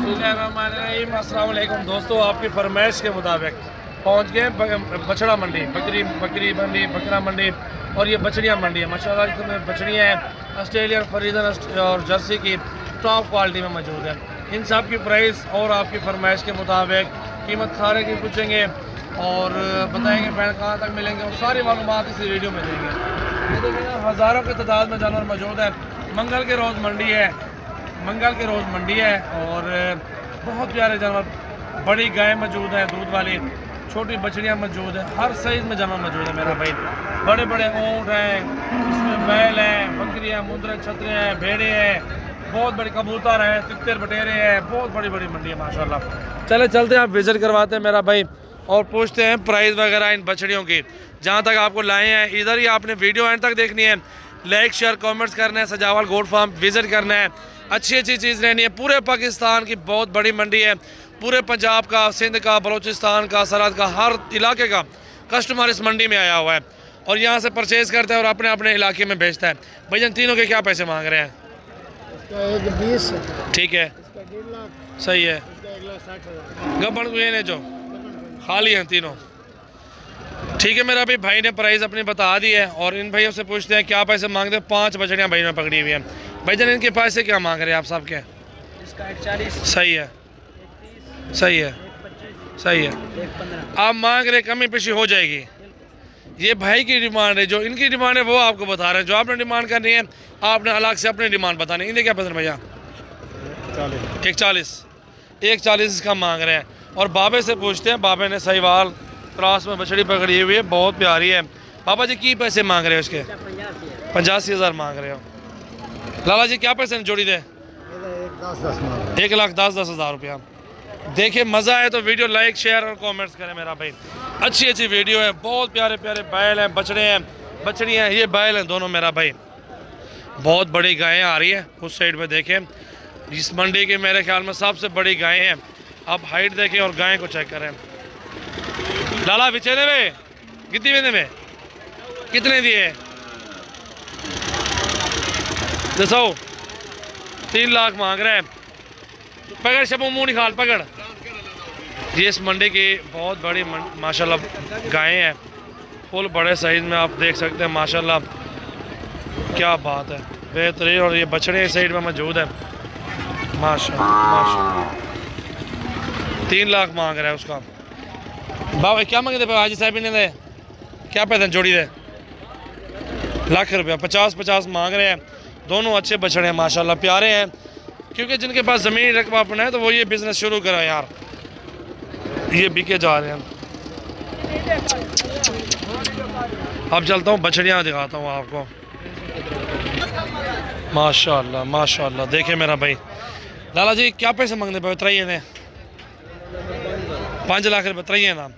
अस्सलाम वालेकुम दोस्तों, आपकी फरमाइश के मुताबिक पहुंच गए बछड़ा मंडी, बकरी मंडी, बकरा मंडी और ये बछड़ियाँ मंडी है। माशाल्लाह इसमें बछड़ियाँ हैं ऑस्ट्रेलियन, फ्रीजन और जर्सी की टॉप क्वालिटी में मौजूद है। इन सब की प्राइस और आपकी फरमाइश के मुताबिक कीमत सारे की पूछेंगे और बताएंगे फैन कहाँ तक मिलेंगे और सारी मालूमात इस वीडियो में देंगे। ये देखिए हज़ारों की तादाद में जानवर मौजूद है। मंगल के रोज़ मंडी है और बहुत प्यारे जानवर, बड़ी गाय मौजूद है, दूध वाली, छोटी बछड़ियाँ मौजूद है, हर साइज़ में जानवर मौजूद है मेरा भाई। बड़े बड़े ऊँट हैं, इसमें बैल हैं, बकरियाँ, मुंदरे, छतरे हैं, भेड़े हैं, बहुत बड़े कबूतर हैं, तितर बटेरे हैं, बहुत बड़ी बड़ी मंडी है माशाल्लाह। चले चलते हैं, आप विजिट करवाते हैं मेरा भाई और पूछते हैं प्राइस वगैरह इन बछड़ियों की। जहाँ तक आपको लाए हैं इधर ही आपने वीडियो एंड तक देखनी है, लाइक शेयर कमेंट्स करना है, सजावल गोट फार्म विजिट करना है, अच्छी चीज़ रहनी है। पूरे पाकिस्तान की बहुत बड़ी मंडी है, पूरे पंजाब का, सिंध का, बलूचिस्तान का, सरहद का, हर इलाके का कस्टमर इस मंडी में आया हुआ है और यहाँ से परचेज़ करता है और अपने अपने इलाके में बेचता है। भैया तीनों के क्या पैसे मांग रहे हैं? इसका 20 ठीक है, इसका 1.5 लाख, सही है। इसका 1,60,000। गब्बड़ को ये जो खाली हैं तीनों, ठीक है। मेरा भाई ने प्राइस अपनी बता दी है और इन भाइयों से पूछते हैं क्या पैसे मांगते हैं। 5 बछड़ियाँ भाई ने पकड़ी हुई हैं। भाईजान इनके पैसे क्या मांग रहे हैं आप सब के? इसका 1,40, सही है, सही है, सही है। आप मांग रहे, कमी पेशी हो जाएगी। ये भाई की डिमांड है, जो इनकी डिमांड है वो आपको बता रहे हैं। जो आपने डिमांड करनी है आपने अलग से अपनी डिमांड बतानी है। इन्हें क्या पसंद भैया? 1,40 इसका मांग रहे हैं। और बाबे से पूछते हैं, बाबे ने सहीवाल क्रॉस में बछड़ी पकड़ी हुई है, बहुत प्यारी है। बाबा जी की पैसे मांग रहे हो इसके? 85,000 मांग रहे हो। लाला जी क्या पैसे जोड़ी दे? 1,10,10,000 रुपया। देखिए मज़ा आए तो वीडियो लाइक शेयर और कमेंट्स करें मेरा भाई। अच्छी वीडियो है, बहुत प्यारे प्यारे बैल हैं, बछड़े हैं, बछड़ियाँ हैं, ये बैल हैं दोनों मेरा भाई। बहुत बड़ी गायें आ रही है उस साइड पे देखें। इस मंडी की मेरे ख्याल में सबसे बड़ी गायें हैं। आप हाइट देखें और गाय को चेक करें। लाला बिचेने में कितने दिए? 3 लाख मांग रहे हैं। पकड़ शबू मुँह निकाल पकड़। ये इस मंडी की बहुत बड़ी माशाल्लाह गायें हैं, फुल बड़े साइज़ में आप देख सकते हैं माशाल्लाह। क्या बात है, बेहतरीन। और ये बछड़े इस साइड में मौजूद है माशाल्लाह। 3 लाख मांग रहा है उसका। बाबा क्या मांगे थे हाजी साहब ने? दे क्या पैसे जोड़ी दे? लाख रुपया। 50 मांग रहे हैं। दोनों अच्छे बछड़े हैं माशाल्लाह, प्यारे हैं। क्योंकि जिनके पास ज़मीन रकबा अपना है तो वो ये बिज़नेस शुरू करा यार। ये बिके जा रहे हैं। अब चलता हूँ बछड़ियाँ दिखाता हूँ आपको। माशाल्लाह माशाल्लाह, देखे मेरा भाई। लाला जी क्या पैसे मांगते भाई? उतराइए ने 5 लाख रुपये उतराइए ना।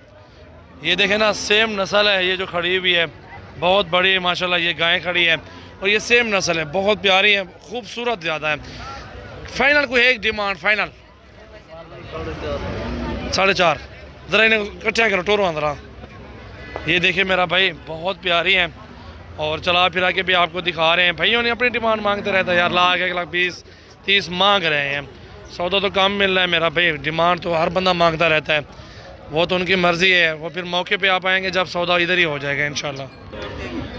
ये देखे ना, सेम नस्ल है ये जो खड़ी हुई है, बहुत बड़ी माशाल्लाह ये गाय खड़ी है और ये सेम नस्ल है, बहुत प्यारी है, खूबसूरत ज़्यादा है। फाइनल कोई एक डिमांड? फाइनल 4.5। ज़रा इन्हें इकट्ठा करो, टोरो अंदर। ये देखिए मेरा भाई, बहुत प्यारी हैं और चला फिरा के भी आपको दिखा रहे हैं। भाइयों ने अपनी डिमांड मांगते रहते हैं यार, लाख 1,20,30 मांग रहे हैं। सौदा तो कम मिल रहा है मेरा भाई, डिमांड तो हर बंदा मांगता रहता है, वो तो उनकी मर्ज़ी है। वो फिर मौके पे आप आएंगे जब सौदा इधर ही हो जाएगा इंशाल्लाह।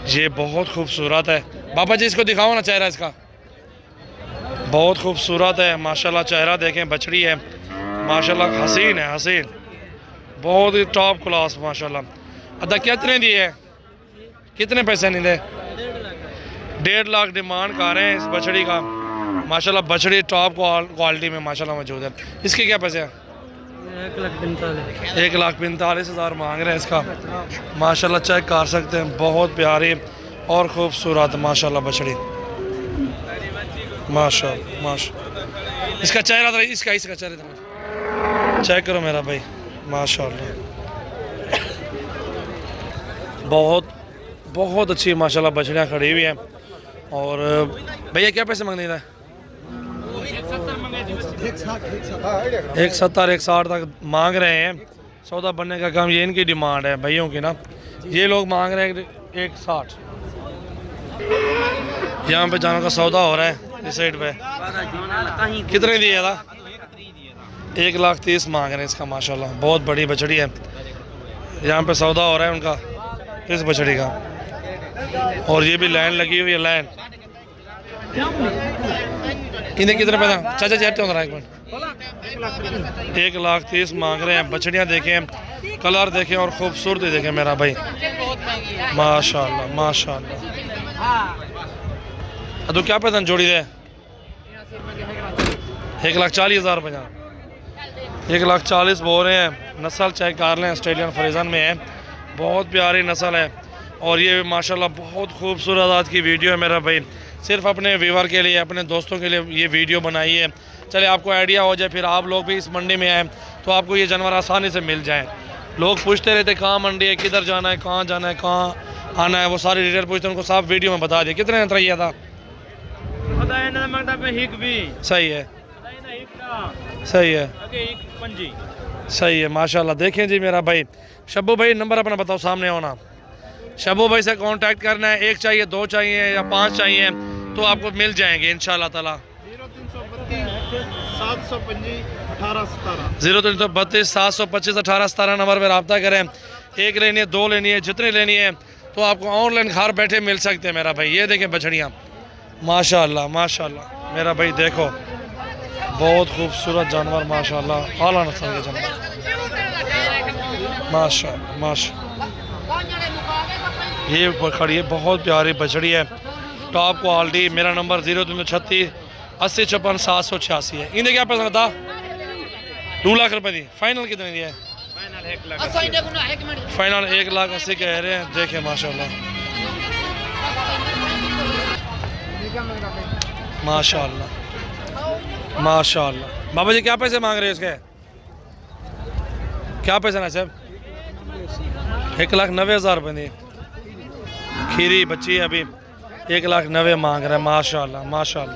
ये बहुत खूबसूरत है। बाबा जी इसको दिखाओ ना चेहरा इसका, बहुत खूबसूरत है माशाल्लाह। चेहरा देखें, बछड़ी है माशाल्लाह, हसीन है, हसीन, बहुत ही टॉप क्लास माशाल्लाह। अदा कितने दिए? कितने पैसे नहीं दे? 1.5 लाख डिमांड कर रहे हैं इस बछड़ी का माशाल्लाह। बछड़ी टॉप क्वालिटी में माशाल्लाह मौजूद है। इसके क्या पैसे हैं? 1,45,000 मांग रहे हैं इसका माशाल्लाह। चेक कर सकते हैं, बहुत प्यारी और ख़ूबसूरत माशाल्लाह बछड़ी माशाल्लाह। इसका चेहरा तो इसका चेहरा चेक करो मेरा भाई माशाल्लाह। बहुत अच्छी माशाल्लाह बछड़ियाँ खड़ी हुई हैं। और भैया क्या पैसे मांगने हैं? 1,70 1,60 तक मांग रहे हैं। सौदा बनने का काम, ये इनकी डिमांड है भाइयों की ना। ये लोग मांग रहे हैं 1,60। यहाँ पे जानों का सौदा हो रहा है इस साइड पे। कितने दिए था? 1,30,000 मांग रहे हैं इसका माशाल्लाह, बहुत बड़ी बछड़ी है। यहाँ पे सौदा हो रहा है उनका इस बछड़ी का। और ये भी लाइन लगी हुई है, लाइन। इन्हें कितने पैसा चाचा जी हटते होंगे एक मिनट। 1,30,000 मांग रहे हैं। बछड़ियाँ देखें, कलर देखें और खूबसूरती देखें मेरा भाई, माशाल्लाह माशाल्लाह। तो क्या पैसा जोड़ी दे? 1,40,000 रुपये। 1,40,000 बोल रहे हैं। नस्ल चेक कर लें, ऑस्ट्रेलियन फ्रीजन में है, बहुत प्यारी नस्ल है। और ये माशाल्लाह बहुत खूबसूरत आज की वीडियो है मेरा भाई, सिर्फ अपने व्यूवर के लिए, अपने दोस्तों के लिए ये वीडियो बनाई है। चले आपको आइडिया हो जाए, फिर आप लोग भी इस मंडी में आए तो आपको ये जानवर आसानी से मिल जाएँ। लोग पूछते रहते कहाँ मंडी है, किधर जाना है, कहाँ जाना है, कहाँ आना है, वो सारी डिटेल पूछते हैं, उनको सब वीडियो में बता दिए। कितने चाहिए था? सही है, सही है, सही है माशाल्लाह। देखें जी मेरा भाई, शब्बू भाई नंबर अपना बताओ, सामने होना। शब्बू भाई से कांटेक्ट करना है। 1 चाहिए, 2 चाहिए या 5 चाहिए तो आपको मिल जाएंगे इंशाल्लाह ताला। 0332 725 1817 नंबर पर रब्ता करें। 1 लेनी है, 2 लेनी है, जितनी लेनी है तो आपको ऑनलाइन घर बैठे मिल सकते हैं मेरा भाई। ये देखें बछड़ियाँ माशाल्लाह माशाल्लाह मेरा भाई, देखो बहुत खूबसूरत जानवर माशाल्लाह, आला नस्ल के जानवर माशाल्लाह माशाल्लाह। ये खड़ी है, बहुत प्यारी बछड़ी है, टॉप क्वालिटी। मेरा नंबर 0336 80 54 786 है। इन्हें क्या पैसा था? 2 लाख रुपए दी। फाइनल कितने दिए? फाइनल 1,80,000 कह रहे हैं। देखें माशाल्लाह माशाल्लाह माशाल्लाह। बाबा जी क्या पैसे मांग रहे हैं इसके? क्या पैसे ना साहब? 1,90,000 रुपये दी। खीरी बच्ची है अभी, 1,90,000 मांग रहे हैं माशाल्लाह माशाल्लाह।